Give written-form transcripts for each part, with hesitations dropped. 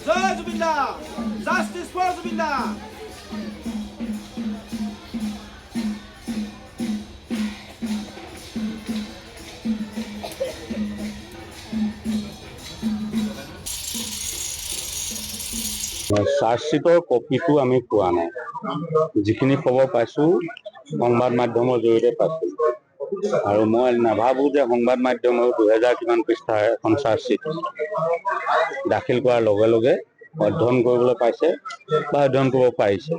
Jay জুবিন্দা, justice for জুবিন্দা। চাৰ্জশ্বিটৰ কপিটো আমি পোৱা নাই। যিখিনি খবৰ পাইছোঁ সংবাদ মাধ্যমৰ জৰিয়তে পাইছোঁ, আৰু মই নাভাবোঁ যে সংবাদ মাধ্যমৰ 2000 কিমান পৃষ্ঠাৰ এখন চাৰ্জশ্বিট দাখিল কৰাৰ লগে লগে অধ্যয়ন কৰিবলৈ পাইছে বা অধ্যয়ন কৰিব পাৰিছে।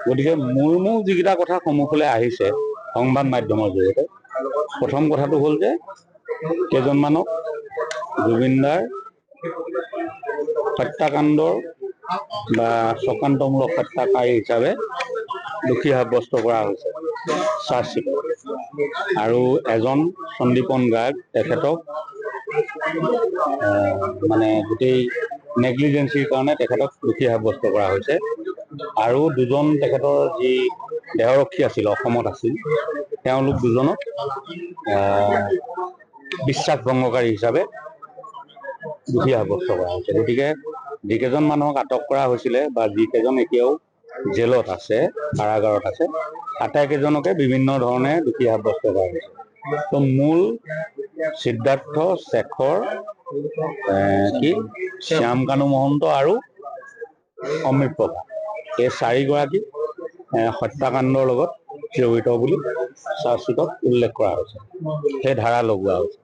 গতিকে মোৰ যিকেইটা কথা সন্মুখলৈ আহিছে সংবাদ মাধ্যমৰ জৰিয়তে, প্ৰথম কথাটো হ'ল যে কেইজনমানক জুবিনদাৰ হত্যাকাণ্ডৰ বা চক্ৰান্তমূলক হত্যাকাৰী হিচাপে দোষী সাব্যস্ত কৰা হৈছে চাৰ্জশ্বিটত। আৰু এজন সন্দীপন গাৰ্গ, তেখেতক মানে গোটেই নেগলিজেঞ্চিৰ কাৰণে তেখেতক দোষী সাব্যস্ত কৰা হৈছে। আৰু দুজন তেখেতৰ যি দেহৰক্ষী আছিল, অসমত আছিল, তেওঁলোক দুজনক বিশ্বাস ভংগকাৰী হিচাপে দোষী সাব্যস্ত কৰা হৈছে। গতিকে যিকেইজন মানুহক আটক কৰা হৈছিলে বা যিকেইজন এতিয়াও জেলত আছে, কাৰাগাৰত আছে, আটাইকেইজনকে বিভিন্ন ধৰণে দোষী সাব্যস্ত কৰা হৈছে। তো মূল সিদ্ধাৰ্থ, শেখৰ, শ্যাম কানু মহন্ত আৰু অমৃত প্ৰভা, এই চাৰিগৰাকী হত্যাকাণ্ডৰ লগত জড়িত বুলি চাৰ্জশ্বিটত উল্লেখ কৰা হৈছে, সেই ধাৰা লগোৱা হৈছে।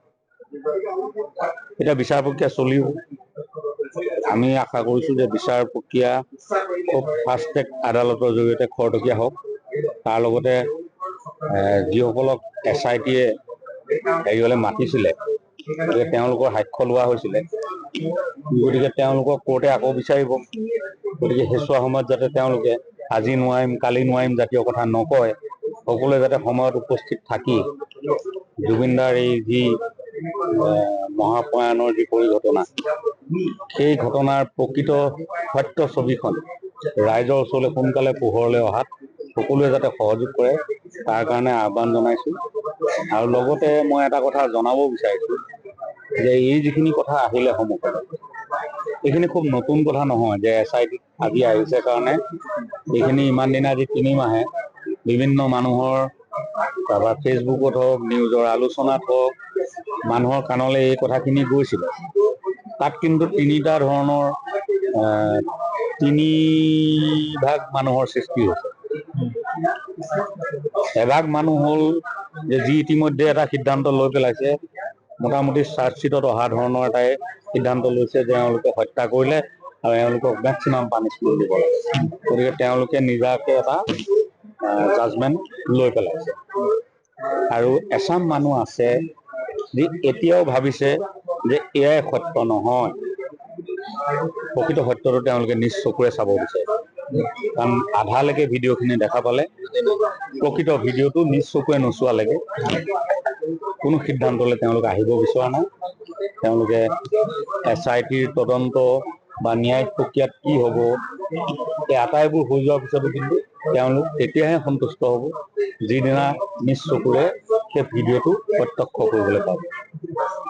এতিয়া বিচাৰ প্ৰক্ৰিয়া চলিব। আমি আশা কৰিছোঁ যে বিচাৰ প্ৰক্ৰিয়া খুব ফাষ্ট ট্ৰেক আদালতৰ জৰিয়তে খৰতকীয়া হওক। তাৰ লগতে যিসকলক SIT-য়ে হেৰিলৈ মাতিছিলে, গতিকে তেওঁলোকৰ সাক্ষ্য লোৱা হৈছিলে, গতিকে তেওঁলোকক কোৰ্টে আকৌ বিচাৰিব। গতিকে হেচুৱা সময়ত যাতে তেওঁলোকে আজি নোৱাৰিম, কালি নোৱাৰিম জাতীয় কথা নকয়, সকলোৱে যাতে সময়ত উপস্থিত থাকি জুবিনদাৰ এই যি মহাপ্ৰয়াণৰ যি পৰিঘটনা, সেই ঘটনাৰ প্ৰকৃত সত্য ছবিখন ৰাইজৰ ওচৰলৈ সোনকালে পোহৰলৈ অহাত সকলোৱে যাতে সহযোগ কৰে, তাৰ কাৰণে আহ্বান জনাইছোঁ। আৰু লগতে মই এটা কথা জনাব বিচাৰিছোঁ যে এই যিখিনি কথা আহিলে সন্মুখলৈ, এইখিনি খুব নতুন কথা নহয় যে SIT আজি আহিছে কাৰণে এইখিনি ইমান দিনে, আজি 3 মাহে বিভিন্ন মানুহৰ তাৰপৰা ফেচবুকত হওক, নিউজৰ আলোচনাত হওক, মানুহৰ কাণলৈ এই কথাখিনি গৈছিলে। তাত কিন্তু 3টা ধৰণৰ 3 ভাগ মানুহৰ সৃষ্টি হৈছে। এভাগ মানুহ হ'ল যে যি ইতিমধ্যে এটা সিদ্ধান্ত লৈ পেলাইছে, মোটামুটি চাৰ্জশ্বিটত অহা ধৰণৰ এটাই সিদ্ধান্ত লৈছে যে এওঁলোকে হত্যা কৰিলে আৰু এওঁলোকক মেক্সিমাম পানিছমেণ্ট দিব লাগে। গতিকে তেওঁলোকে নিজাকে এটা জাজমেণ্ট লৈ পেলাইছে। আৰু এচাম মানুহ আছে যি এতিয়াও ভাবিছে যে এয়াই সত্য নহয়, প্ৰকৃত সত্যটো তেওঁলোকে নিজ চকুৰে চাব বিচাৰে। কাৰণ আধালৈকে ভিডিঅ'খিনি দেখা পালে প্ৰকৃত ভিডিঅ'টো নিজ চকুৰে নোচোৱালৈকে কোনো সিদ্ধান্তলৈ তেওঁলোকে আহিব বিচৰা নাই। তেওঁলোকে SIT-ৰ তদন্ত বা ন্যায়িক প্ৰক্ৰিয়াত কি হ'ব, এই আটাইবোৰ হৈ যোৱাৰ পিছতো কিন্তু তেওঁলোক তেতিয়াহে সন্তুষ্ট হ'ব যিদিনা নিজ চকুৰে সেই ভিডিঅ'টো প্ৰত্যক্ষ কৰিবলৈ পাব।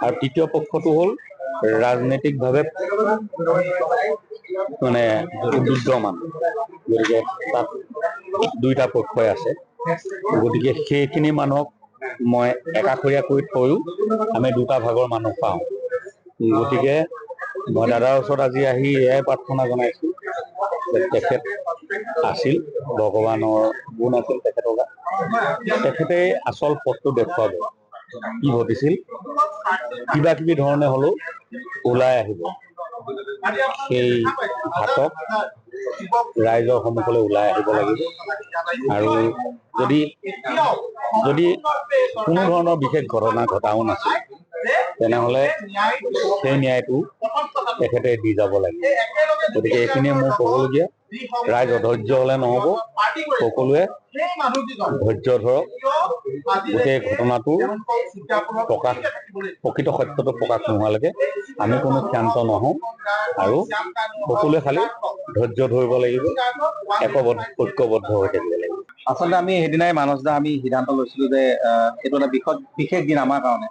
আৰু তৃতীয় পক্ষটো হ'ল ৰাজনৈতিকভাৱে মানে বিদ্যমান। গতিকে তাত 2টা পক্ষই আছে। গতিকে সেইখিনি মানুহক মই একাষৰীয়া কৰি থৈও আমি 2টা ভাগৰ মানুহ পাওঁ। গতিকে মই দাদাৰ ওচৰত আজি আহি এয়াই প্ৰাৰ্থনা জনাইছোঁ যে তেখেত আছিল, ভগৱানৰ গুণ আছিল তেখেতৰ গাত, তেখেতে আচল পথটো দেখুৱাব, কি ঘটিছিল, কিবা কিবি ধৰণে হ'লেও ওলাই আহিব। সেই ঘাটক ৰাইজৰ সন্মুখলৈ ওলাই আহিব লাগিব। আৰু যদি কোনো ধৰণৰ বিশেষ ঘটনা ঘটাও নাছিল, তেনেহ'লে সেই ন্যায়টো তেখেতে দি যাব লাগিব। গতিকে এইখিনিয়ে মোৰ ক'বলগীয়া। ৰাইজ অধৈৰ্য হ'লে নহ'ব, সকলোৱে ধৈৰ্য ধৰক। গোটেই ঘটনাটো প্ৰকৃত সত্যটো প্ৰকাশ নোহোৱালৈকে আমি কোনো ক্ষান্ত নহওঁ, আৰু সকলোৱে খালি ধৈৰ্য ধৰিব লাগিব, ঐক্যবদ্ধ হৈ থাকিব লাগিব। আচলতে আমি সেইদিনাই মানসদা আমি সিদ্ধান্ত লৈছিলোঁ যে এইটো এটা বিশেষ দিন আমাৰ কাৰণে।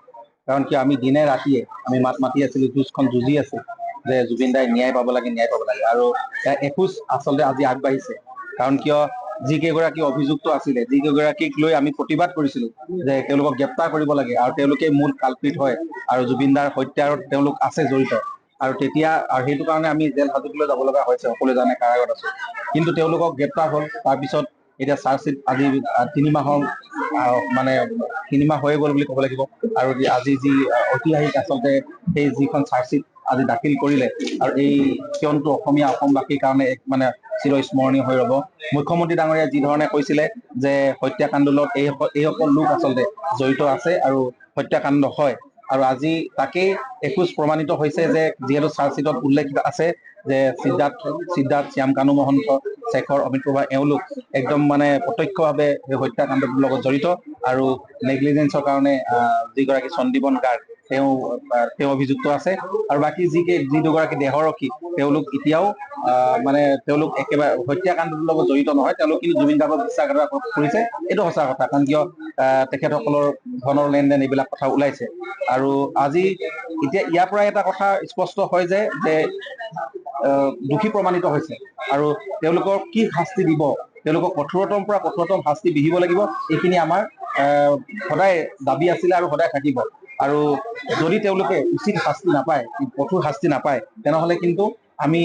কাৰণ কিয় আমি দিনে ৰাতিয়ে আমি মাত মাতি আছিলোঁ, যুঁজখন যুঁজি আছোঁ। যে জুবিন দাই ন্যায় পাব লাগে আৰু এখোজ আচলতে আজি আগবাঢ়িছে। কাৰণ কিয় যিকেইগৰাকী অভিযুক্ত আছিলে, যিকেইগৰাকীক লৈ আমি প্ৰতিবাদ কৰিছিলো যে তেওঁলোকক গ্ৰেপ্তাৰ কৰিব লাগে আৰু তেওঁলোকে মূল কালপিত হয় আৰু জুবিন দাৰ হত্যাৰত তেওঁলোক আছে জড়িত, আৰু তেতিয়া সেইটো কাৰণে আমি জেল হাজতলৈ যাব লগা হৈছে, সকলোৱে জানে কাৰাগাৰত আছো। কিন্তু তেওঁলোকক গ্ৰেপ্তাৰ হ'ল, তাৰপিছত এতিয়া চাৰ্জশ্বিট আজি 3 মাহৰ মানে 3 মাহ হৈ গ'ল বুলি ক'ব লাগিব। আৰু আজি যি ঐতিহাসিক আচলতে সেই যিখন চাৰ্জশ্বিট আজি দাখিল কৰিলে, আৰু এই ক্ষণটো অসমবাসীৰ কাৰণে এক মানে চিৰস্মৰণীয় হৈ ৰ'ব। মুখ্যমন্ত্ৰী ডাঙৰীয়াই যি ধৰণে কৈছিলে যে হত্যাকাণ্ডত এইসকল লোক আচলতে জড়িত আছে আৰু হত্যাকাণ্ড হয়, আৰু আজি তাকেই এখোজ প্ৰমাণিত হৈছে যে যিহেতু চাৰ্জশ্বিটত উল্লেখ আছে যে সিদ্ধাৰ্থ, শ্যাম কানু মহন্ত, শেখৰ, অমিত প্ৰভা এওঁলোক একদম মানে প্ৰত্যক্ষভাৱে সেই হত্যাকাণ্ডটোৰ লগত জড়িত, আৰু নেগলিজেন্সৰ কাৰণে যিগৰাকী চন্দীপন গাৰ্গ তেওঁ অভিযুক্ত আছে, আৰু বাকী যি দুগৰাকী দেহৰক্ষী তেওঁলোক এতিয়াও মানে তেওঁলোক একেবাৰে হত্যাকাণ্ডটোৰ লগত জড়িত নহয়। তেওঁলোক কিন্তু জুবিন গাৰ্গক বিশ্বাসঘাতকতা কৰিছে, এইটো সঁচা কথা। কাৰণ কিয় তেখেতসকলৰ ধনৰ লেনদেন এইবিলাক কথা ওলাইছে, আৰু আজি এতিয়া ইয়াৰ পৰা এটা কথা স্পষ্ট হয় যে দোষী প্ৰমাণিত হৈছে, আৰু তেওঁলোকক কি শাস্তি দিব, তেওঁলোকক কঠোৰতম পৰা কঠোৰতম শাস্তি বিহিব লাগিব, এইখিনি আমাৰ সদায় দাবী আছিলে আৰু সদায় থাকিব। আৰু যদি তেওঁলোকে উচিত শাস্তি নাপায়, কঠোৰ শাস্তি নাপায়, তেনেহ'লে কিন্তু আমি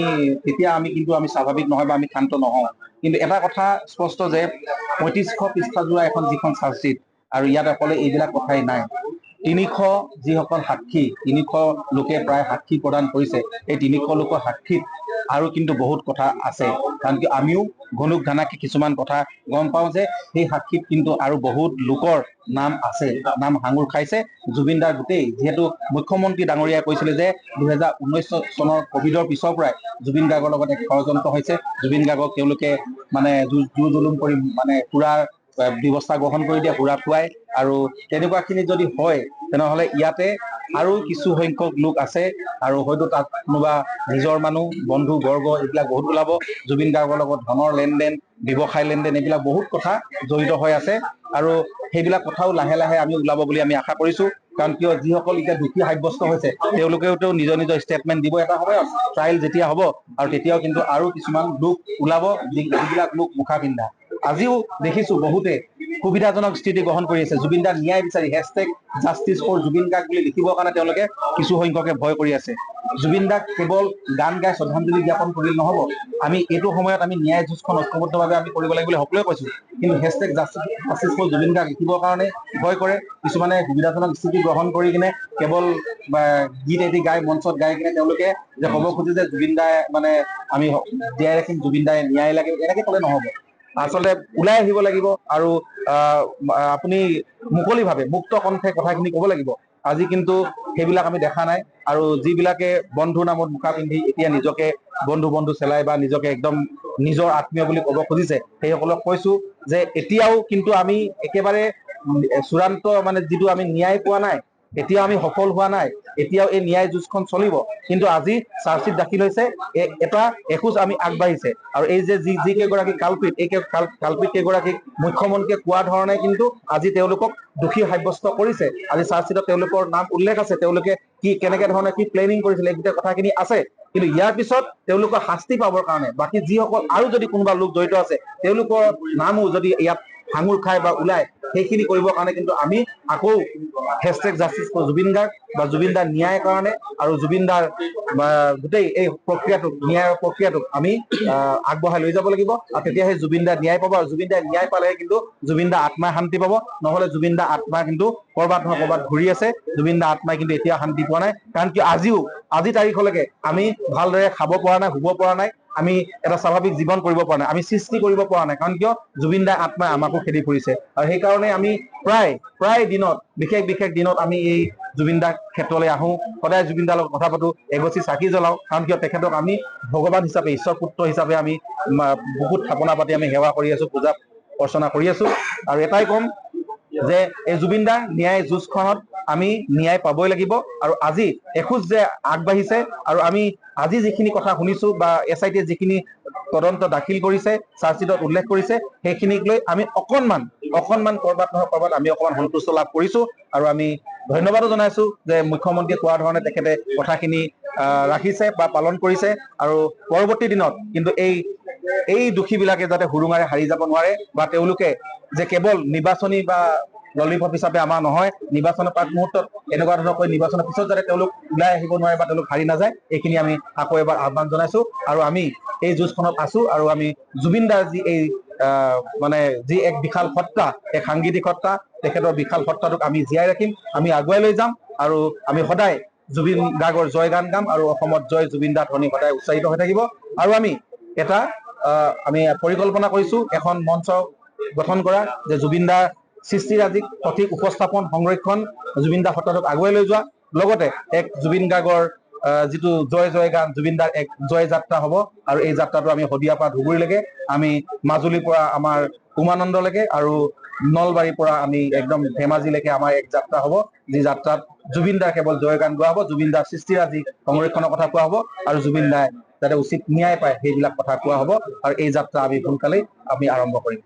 স্বাভাৱিক নহয় বা আমি শান্ত নহওঁ। কিন্তু এটা কথা স্পষ্ট যে ৩৫০০ পৃষ্ঠাজোৰা এখন যিখন চাৰ্জশ্বিট, আৰু ইয়াত অকলে এইবিলাক কথাই নাই। ৩০০ যিসকল সাক্ষী, ৩০০ লোকে প্ৰায় সাক্ষী প্ৰদান কৰিছে, এই ৩০০ লোকৰ সাক্ষীত আৰু কিন্তু বহুত কথা আছে। কাৰণ কি আমিও ঘনুক ঘানাকী কিছুমান কথা গম পাওঁ যে সেই সাক্ষীত কিন্তু আৰু বহুত লোকৰ নাম আছে, নাম সাঙুৰ খাইছে। জুবিন দাৰ গোটেই, যিহেতু মুখ্যমন্ত্ৰী ডাঙৰীয়াই কৈছিলে যে 2019 চনৰ কোভিডৰ পিছৰ পৰাই জুবিন গাৰ্গৰ লগত এক ষড়যন্ত্ৰ হৈছে, জুবিন গাৰ্গক তেওঁলোকে মানে জোৰ জুলুম কৰি মানে সুৰাৰ ব্যৱস্থা গ্ৰহণ কৰি দিয়ে, সুৰা খুৱাই, আৰু তেনেকুৱাখিনি যদি হয় তেনেহ'লে ইয়াতে আৰু কিছু সংখ্যক লোক আছে, আৰু হয়তো তাত কোনোবা নিজৰ মানুহ, বন্ধু বৰ্গ এইবিলাক বহুত ওলাব। জুবিন গাৰ্গৰ লগত ধনৰ লেনদেন, ব্যৱসায় লেনদেন, এইবিলাক বহুত কথা জড়িত হৈ আছে, আৰু সেইবিলাক কথাও লাহে লাহে আমি ওলাব বুলি আমি আশা কৰিছো। কাৰণ কিয় যিসকল এতিয়া দোষী সাব্যস্ত হৈছে তেওঁলোকেওতো নিজৰ ষ্টেটমেণ্ট দিব এটা সময়ত, ট্ৰায়েল যেতিয়া হ'ব, আৰু তেতিয়াও কিন্তু আৰু কিছুমান লোক ওলাব যিবিলাক লোক মুখা পিন্ধা। আজিও দেখিছো বহুতে সুবিধাজনক স্থিতি গ্ৰহণ কৰি আছে, জুবিন দাৰ ন্যায় বিচাৰি #জাষ্টিছ ফৰ জুবিন গাৰ্গ বুলি লিখিবৰ কাৰণে তেওঁলোকে কিছু সংখ্যকে ভয় কৰি আছে। জুবিন দাক কেৱল গান গাই শ্ৰদ্ধাঞ্জলি জ্ঞাপন কৰিলে নহ'ব, আমি এইটো সময়ত আমি ন্যায় যুঁজখন ঐক্যবদ্ধভাৱে আমি কৰিব লাগিব বুলি সকলোৱে কৈছো। কিন্তু #জাষ্টিছ ফৰ জুবিন গাৰ্গ লিখিবৰ কাৰণে ভয় কৰে। কিছুমানে সুবিধাজনক স্থিতি গ্ৰহণ কৰি কিনে কেৱল গীত এটি গাই মঞ্চত গাই কিনে তেওঁলোকে যে ক'ব খোজে যে জুবিন দাই মানে আমি জীয়াই ৰাখিম, জুবিন দাই ন্যায় লাগে, এনেকে ক'লে নহ'ব। আচলতে ওলাই আহিব লাগিব, আৰু আপুনি মুকলিভাৱে মুক্ত কণ্ঠে কথাখিনি ক'ব লাগিব। আজি কিন্তু সেইবিলাক আমি দেখা নাই, আৰু যিবিলাকে বন্ধুৰ নামত মুখা পিন্ধি এতিয়া নিজকে বন্ধু চেলাই বা নিজকে একদম নিজৰ আত্মীয় বুলি ক'ব খুজিছে, সেইসকলক কৈছো যে এতিয়াও কিন্তু আমি একেবাৰে চূড়ান্ত মানে যিটো আমি ন্যায় পোৱা নাই, এতিয়াও আমি সফল হোৱা নাই, এতিয়াও এই ন্যায় যুঁজখন চলিব। কিন্তু আজি চাৰ্জশ্বিট দাখিল হৈছে, এটা এখোজ আমি আগবাঢ়িছে, আৰু এই যে যি কেইগৰাকী কালপিত, এই কালপিত কেইগৰাকীক মুখ্যমন্ত্ৰীয়ে কোৱা ধৰণে কিন্তু আজি তেওঁলোকক দোষী সাব্যস্ত কৰিছে। আজি চাৰ্জশ্বিটত তেওঁলোকৰ নাম উল্লেখ আছে, তেওঁলোকে কেনেকে ধৰণে কি প্লেনিং কৰিছিলে এই গোটেই কথাখিনি আছে। কিন্তু ইয়াৰ পিছত তেওঁলোকৰ শাস্তি পাবৰ কাৰণে বাকী যিসকল আৰু যদি কোনোবা লোক জড়িত আছে তেওঁলোকৰ নামো যদি ইয়াত সাঙুৰ খাই বা ওলাই, সেইখিনি কৰিবৰ কাৰণে কিন্তু আমি আকৌ #জাষ্টিছ ফৰ জুবিন গাৰ্গ বা জুবিন দাৰ ন্যায়ৰ কাৰণে আৰু জুবিন দাৰ গোটেই এই প্ৰক্ৰিয়াটোক, ন্যায়ৰ প্ৰক্ৰিয়াটোক আমি আগবঢ়াই লৈ যাব লাগিব, আৰু তেতিয়াহে জুবিন দাৰ ন্যায় পাব। আৰু জুবিন দাৰ ন্যায় পালেহে কিন্তু জুবিন দাৰ আত্মাই শান্তি পাব, নহ'লে জুবিন দাৰ আত্মা কিন্তু ক'ৰবাত নহয় ক'ৰবাত ঘূৰি আছে। জুবিন দাৰ আত্মাই কিন্তু এতিয়া শান্তি পোৱা নাই, কাৰণ কি আজি তাৰিখলৈকে আমি ভালদৰে খাব পৰা নাই, শুব পৰা নাই, আমি এটা স্বাভাৱিক জীৱন কৰিব পৰা নাই, আমি সৃষ্টি কৰিব পৰা নাই। কাৰণ কিয় জুবিন দাৰ আত্মাই আমাকো খেদি ফুৰিছে, আৰু সেইকাৰণে আমি প্ৰায় দিনত, বিশেষ দিনত আমি এই জুবিন দাৰ ক্ষেত্ৰলৈ আহোঁ, সদায় জুবিন দাৰ লগত কথা পাতো, এগছি চাকি জ্বলাও। কাৰণ কিয় তেখেতক আমি ভগৱান হিচাপে, ঈশ্বৰ পুত্ৰ হিচাপে আমি বুকুত থাপনা পাতি আমি সেৱা কৰি আছো, পূজা অৰ্চনা কৰি আছো। আৰু এটাই কম যে এই জুবিন দাৰ ন্যায় যুঁজখনত আমি ন্যায় পাবই লাগিব, আৰু আজি এখোজ যে আগবাঢ়িছে, আৰু আমি আজি যিখিনি কথা শুনিছো বা SITয়ে যিখিনি তদন্ত দাখিল কৰিছে, চাৰ্জশ্বিটত উল্লেখ কৰিছে, সেইখিনিক লৈ আমি অকণমান ক'ৰবাত নহয় ক'ৰবাত আমি অকণমান সন্তুষ্ট লাভ কৰিছো। আৰু আমি ধন্যবাদো জনাইছো যে মুখ্যমন্ত্ৰীয়ে কোৱা ধৰণে তেখেতে কথাখিনি ৰাখিছে বা পালন কৰিছে আৰু পৰৱৰ্তী দিনত কিন্তু এই দোষীবিলাকে যাতে হুৰুঙাৰে হাৰি যাব নোৱাৰে বা তেওঁলোকে যে কেৱল নিৰ্বাচনী বা ললিপপ হিচাপে আমাৰ নহয়, নিৰ্বাচনৰ প্ৰাক মুহূৰ্তত এনেকুৱা ধৰণৰকৈ নিৰ্বাচনৰ পিছত যাতে তেওঁলোক ওলাই আহিব নোৱাৰে বা তেওঁলোক হাৰি নাযায়, এইখিনি আমি আকৌ এবাৰ আহ্বান জনাইছো। আৰু আমি এই যুঁজখনত আছো আৰু আমি জুবিন দাৰ যি এই মানে যি এক বিশাল সত্তা, এক সাংগীতিক সত্তা, তেখেতৰ বিশাল সত্তাটোক আমি জীয়াই ৰাখিম, আমি আগুৱাই লৈ যাম আৰু আমি সদায় জুবিন গাৰ্গৰ জয় গান গাম আৰু অসমত জয় জুবিন দা ধ্বনি সদায় উচ্চাৰিত হৈ থাকিব। আৰু আমি এটা আমি পৰিকল্পনা কৰিছো এখন মঞ্চ গঠন কৰা, যে জুবিন দাৰ সৃষ্টিৰাজিক সঠিক উপস্থাপন, সংৰক্ষণ, জুবিন দা সত্তাটোক আগুৱাই লৈ যোৱা, লগতে এক জুবিন গাৰ্গৰ যিটো জয় জয় গান, জুবিন দাৰ এক জয় যাত্ৰা হ'ব আৰু এই যাত্ৰাটো আমি শদিয়াৰ পৰা ধুবুৰীলৈকে, আমি মাজুলীৰ পৰা আমাৰ উমানন্দলৈকে আৰু নলবাৰীৰ পৰা আমি একদম ধেমাজিলৈকে আমাৰ এক যাত্ৰা হ'ব, যি যাত্ৰাত জুবিন দাৰ কেৱল জয় গান গোৱা হ'ব, জুবিন দাৰ সৃষ্টিৰাজি সংৰক্ষণৰ কথা কোৱা হ'ব আৰু জুবিন দাই যাতে উচিত ন্যায় পায় সেইবিলাক কথা কোৱা হ'ব। আৰু এই যাত্ৰা আমি সোনকালেই আমি আৰম্ভ কৰিম।